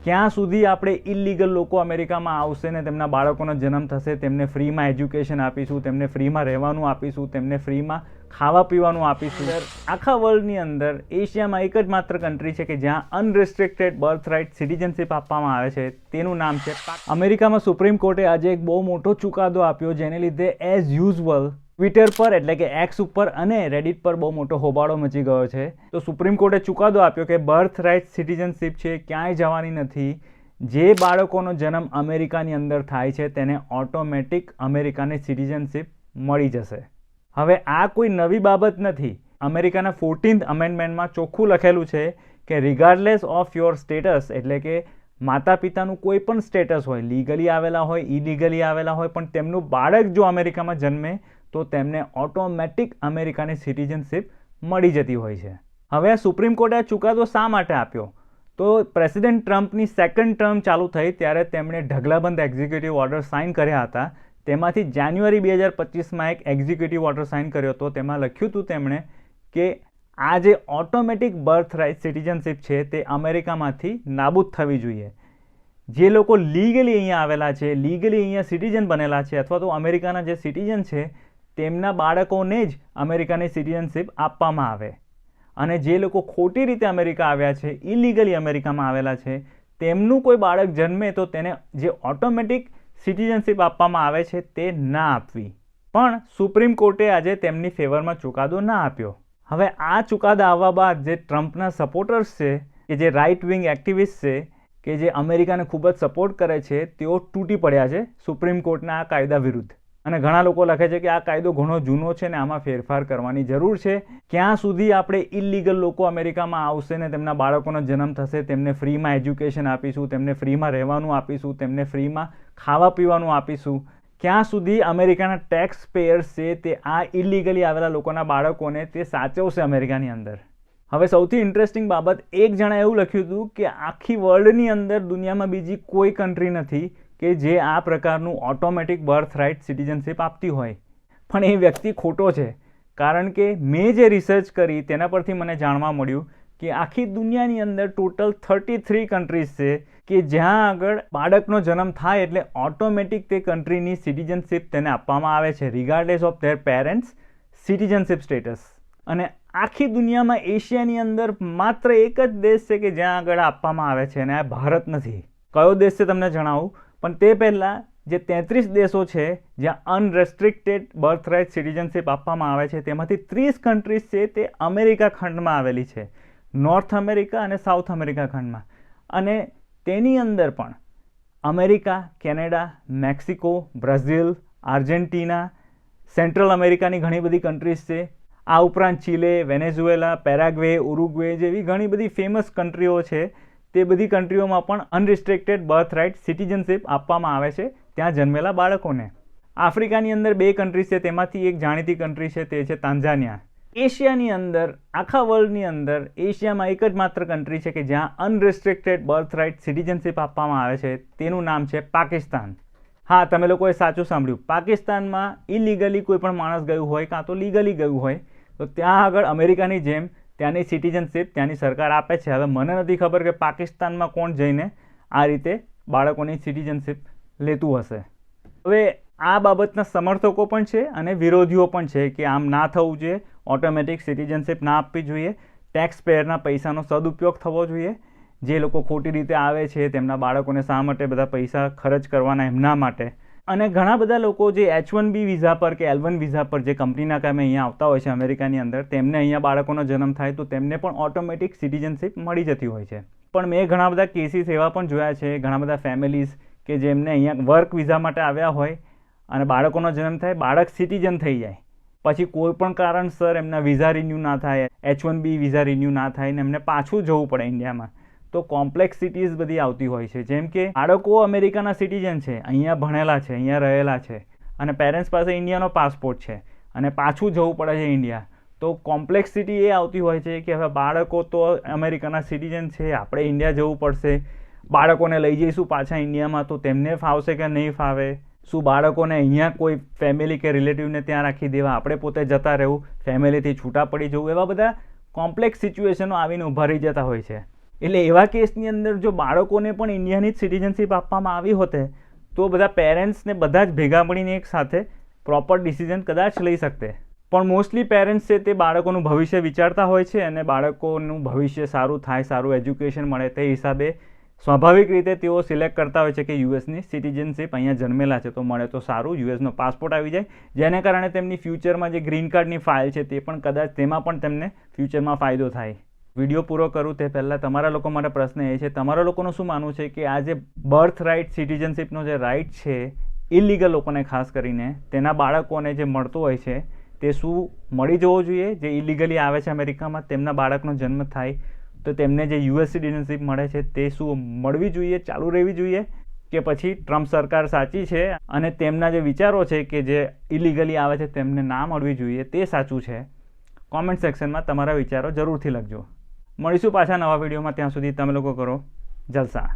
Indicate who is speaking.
Speaker 1: ક્યાં સુધી આપણે ઇલીગલ લોકો અમેરિકામાં આવશે ને તેમના બાળકોનો જન્મ થશે, તેમને ફ્રીમાં એજ્યુકેશન આપીશું, તેમને ફ્રીમાં રહેવાનું આપીશું, તેમને ફ્રીમાં ખાવા પીવાનું આપીશું. આખા વર્લ્ડની અંદર એશિયામાં એક જ માત્ર કન્ટ્રી છે કે જ્યાં અનરિસ્ટ્રિક્ટેડ બર્થ રાઇટ સિટીઝનશીપ આપવામાં આવે છે. તેનું નામ છે અમેરિકામાં સુપ્રીમ કોર્ટે આજે એક બહુ મોટો ચુકાદો આપ્યો, જેને લીધે એઝ યુઝ્યુઅલ ટ્વિટર પર એટલે કે એક્સ ઉપર અને રેડિટ પર બહુ મોટો હોબાળો મચી ગયો છે. તો સુપ્રીમ કોર્ટે ચુકાદો આપ્યો કે બર્થ રાઇટ સિટીઝનશીપ છે ક્યાંય જવાની નથી. જે બાળકોનો જન્મ અમેરિકાની અંદર થાય છે તેને ઓટોમેટિક અમેરિકાની સિટીઝનશીપ મળી જશે. હવે આ કોઈ નવી બાબત નથી. અમેરિકાના 14th અમેન્ડમેન્ટમાં ચોખ્ખું લખેલું છે કે રિગાર્ડલેસ ઓફ યોર સ્ટેટસ, એટલે કે માતા પિતાનું કોઈ પણ સ્ટેટસ હોય, લીગલી આવેલા હોય, ઇલીગલી આવેલા હોય, પણ તેમનું બાળક જો અમેરિકામાં જન્મે તો તેમને ઓટોમેટિક અમેરિકાની સિટીઝનશીપ મળી જતી હોય છે. હવે આ સુપ્રીમ કોર્ટે આ ચુકાદો શા માટે આપ્યો? તો પ્રેસિડેન્ટ ટ્રમ્પની સેકન્ડ ટર્મ ચાલુ થઈ ત્યારે તેમણે ઢગલાબંધ એક્ઝિક્યુટિવ ઓર્ડર સાઇન કર્યા હતા. તેમાંથી જાન્યુઆરી 2025માં એક એક્ઝિક્યુટિવ ઓર્ડર સાઇન કર્યો હતો. તેમાં લખ્યું હતું તેમણે કે આ જે ઓટોમેટિક બર્થ રાઇટ સિટીઝનશીપ છે તે અમેરિકામાંથી નાબૂદ થવી જોઈએ. જે લોકો લીગલી અહીંયા આવેલા છે, લીગલી અહીંયા સિટીઝન બનેલા છે, અથવા તો અમેરિકાના જે સિટીઝન છે તેમના બાળકોને જ અમેરિકાની સિટીઝનશીપ આપવામાં આવે. અને જે લોકો ખોટી રીતે અમેરિકા આવ્યા છે, ઇલીગલી અમેરિકામાં આવેલા છે, તેમનું કોઈ બાળક જન્મે તો તેને જે ઓટોમેટિક સિટીઝનશીપ આપવામાં આવે છે તે ના આપવી. પણ સુપ્રીમ કોર્ટે આજે તેમની ફેવરમાં ચુકાદો ના આપ્યો. હવે આ ચુકાદા આવવા બાદ જે ટ્રમ્પના સપોર્ટર્સ છે, કે જે રાઇટ વિંગ એક્ટિવિસ્ટ છે, કે જે અમેરિકાને ખૂબ જ સપોર્ટ કરે છે, તેઓ તૂટી પડ્યા છે સુપ્રીમ કોર્ટના આ કાયદા વિરુદ્ધ. અને ઘણા લોકો લખે છે કે આ કાયદો ઘણો જૂનો છે ને આમાં ફેરફાર કરવાની જરૂર છે. ક્યાં સુધી આપણે ઇલીગલ લોકો અમેરિકામાં આવશે ને તેમના બાળકોનો જન્મ થશે, તેમને ફ્રીમાં એજ્યુકેશન આપીશું, તેમને ફ્રીમાં રહેવાનું આપીશું, તેમને ફ્રીમાં ખાવા પીવાનું આપીશું, ક્યાં સુધી અમેરિકાના ટેક્સ પેયર્સ છે તે આ ઇલીગલી આવેલા લોકોના બાળકોને તે સાચવશે અમેરિકાની અંદર? હવે સૌથી ઇન્ટરેસ્ટિંગ બાબત, એક જણા એવું લખ્યું હતું કે આખી વર્લ્ડની અંદર દુનિયામાં બીજી કોઈ કન્ટ્રી નથી કે જે આ પ્રકારનું ઓટોમેટિક બર્થ રાઇટ સિટીઝનશીપ આપતી હોય. પણ એ વ્યક્તિ ખોટો છે, કારણ કે મેં જે રિસર્ચ કરી તેના પરથી મને જાણવા મળ્યું કે આખી દુનિયાની અંદર ટોટલ 33 કન્ટ્રીઝ છે કે જ્યાં આગળ બાળકનો જન્મ થાય એટલે ઓટોમેટિક તે કન્ટ્રીની સિટીઝનશીપ તેને આપવામાં આવે છે, regardless of their parents citizenship status. અને આખી દુનિયામાં એશિયાની અંદર માત્ર એક જ દેશ છે કે જ્યાં આગળ આપવામાં આવે છે, અને આ ભારત નથી. કયો દેશ છે તમને જણાવું, પણ તે પહેલાં જે 33 દેશો છે જ્યાં અનરેસ્ટ્રિક્ટેડ બર્થ રાઇટ સિટીઝનશીપ આપવામાં આવે છે, તેમાંથી 30 કન્ટ્રીઝ છે તે અમેરિકા ખંડમાં આવેલી છે, નોર્થ અમેરિકા અને સાઉથ અમેરિકા ખંડમાં. અને તેની અંદર પણ America, Canada, Mexico, Brazil, Argentina, central અમેરિકાની ઘણી બધી કન્ટ્રીઝ છે. આ ઉપરાંત ચીલે, વેનેઝુએલા, પેરાગ્વે, ઉરુગ્વે જેવી ઘણી બધી ફેમસ કન્ટ્રીઓ છે. તે બધી કન્ટ્રીઓમાં પણ અનરિસ્ટ્રિક્ટેડ બર્થ રાઇટ સિટીઝનશીપ આપવામાં આવે છે ત્યાં જન્મેલા બાળકોને. આફ્રિકાની અંદર 2 કન્ટ્રી છે, તેમાંથી એક જાણીતી કન્ટ્રી છે તે છે તાન્ઝાનિયા. એશિયાની અંદર, આખા વર્લ્ડની અંદર એશિયામાં એક જ માત્ર કન્ટ્રી છે કે જ્યાં અનરિસ્ટ્રિક્ટેડ બર્થ રાઇટ સિટીઝનશીપ આપવામાં આવે છે. તેનું નામ છે પાકિસ્તાન. હા, તમે લોકોએ સાચું સાંભળ્યું. પાકિસ્તાનમાં ઇલીગલી કોઈ પણ માણસ ગયું હોય કાં તો લીગલી ગયું હોય તો ત્યાં આગળ અમેરિકાની જેમ ત્યાંની સિટીઝનશીપ ત્યાંની સરકાર આપે છે. હવે મને નથી ખબર કે પાકિસ્તાનમાં કોણ જઈને આ રીતે બાળકોની સિટીઝનશીપ લેતું હશે. હવે આ બાબતના સમર્થકો પણ છે અને વિરોધીઓ પણ છે કે આમ ના થવું જોઈએ, ઓટોમેટિક સિટીઝનશીપ ના આપવી જોઈએ, ટેક્સ પેયરના પૈસાનો સદુપયોગ થવો જોઈએ. જે લોકો ખોટી રીતે આવે છે તેમના બાળકોને શા માટે બધા પૈસા ખર્ચ કરવાના એમના માટે. અને ઘણા બધા લોકો જે H1B વિઝા પર કે L1 વિઝા પર જે કંપનીના કામે અહીંયા આવતા હોય છે અમેરિકાની અંદર, તેમને અહીંયા બાળકોનો જન્મ થાય તો તેમને પણ ઓટોમેટિક સિટીઝનશીપ મળી જતી હોય છે. પણ મેં ઘણા બધા કેસીસ એવા પણ જોયા છે, ઘણા બધા ફેમિલીઝ કે જેમને અહીંયા વર્ક વિઝા માટે આવ્યા હોય અને બાળકોનો જન્મ થાય, બાળક સિટીઝન થઈ જાય, પછી કોઈ પણ કારણસર એમના વિઝા રિન્યૂ ના થાય, H1B વિઝા રિન્યૂ ના થાય ને એમને પાછું જવું પડે ઇન્ડિયામાં. તો કોમ્પ્લેક્સિટીઝ બધી આવતી હોય છે. જેમ કે બાળકો અમેરિકાના સિટીઝન છે, અહીંયા ભણેલા છે, અહીંયા રહેલા છે અને પેરેન્ટ્સ પાસે ઇન્ડિયાનો પાસપોર્ટ છે અને પાછું જવું પડે છે ઇન્ડિયા. તો કોમ્પ્લેક્સિટી એ આવતી હોય છે કે હવે બાળકો તો અમેરિકાના સિટીઝન છે, આપણે ઇન્ડિયા જવું પડશે, બાળકોને લઈ જઈશું પાછા ઇન્ડિયામાં તો તેમને ફાવશે કે નહીં ફાવે, શું બાળકોને અહીંયા કોઈ ફેમિલી કે રિલેટિવને ત્યાં રાખી દેવા, આપણે પોતે જતા રહેવું, ફેમિલીથી છૂટા પડી જવું, એવા બધા કોમ્પ્લેક્સ સિચ્યુએશનો આવીને ઊભા રહી જતા હોય છે. એટલે એવા કેસની અંદર જો બાળકોને પણ ઇન્ડિયાની જ સિટીઝનશીપ આપવામાં આવી હોતે તો બધા પેરેન્ટ્સને બધા જ ભેગા મળીને એક સાથે પ્રોપર ડિસિઝન કદાચ લઈ શકતે. પણ મોસ્ટલી પેરેન્ટ્સ છે તે બાળકોનું ભવિષ્ય વિચારતા હોય છે અને બાળકોનું ભવિષ્ય સારું થાય, સારું એજ્યુકેશન મળે તે હિસાબે સ્વાભાવિક રીતે તેઓ સિલેક્ટ કરતા હોય છે કે યુએસની સિટીઝનશીપ અહીંયા જન્મેલા છે તો મળે તો સારું, યુએસનો પાસપોર્ટ આવી જાય, જેને કારણે તેમની ફ્યુચરમાં જે ગ્રીન કાર્ડની ફાઇલ છે તે પણ કદાચ તેમાં પણ તેમને ફ્યુચરમાં ફાયદો થાય. વિડીયો પૂરો કરું તે પહેલાં તમારા લોકો માટે પ્રશ્ન એ છે, તમારા લોકોનું શું માનવું છે કે આ જે બર્થ રાઇટ સિટીઝનશીપનો જે રાઇટ છે ઇલીગલ લોકોને ખાસ કરીને તેના બાળકોને જે મળતું હોય છે તે શું મળી જવો જોઈએ? જે ઇલીગલી આવે છે અમેરિકામાં તેમના બાળકનો જન્મ થાય તો તેમને જે યુએસ સિટીઝનશીપ મળે છે તે શું મળવી જોઈએ, ચાલુ રહેવી જોઈએ, કે પછી ટ્રમ્પ સરકાર સાચી છે અને તેમના જે વિચારો છે કે જે ઇલીગલી આવે છે તેમને ના મળવી જોઈએ તે સાચું છે? કોમેન્ટ સેક્શનમાં તમારા વિચારો જરૂરથી લખજો. મળીશું પાછા નવા વિડીયોમાં, ત્યાં સુધી તમે લોકો કરો જલસા.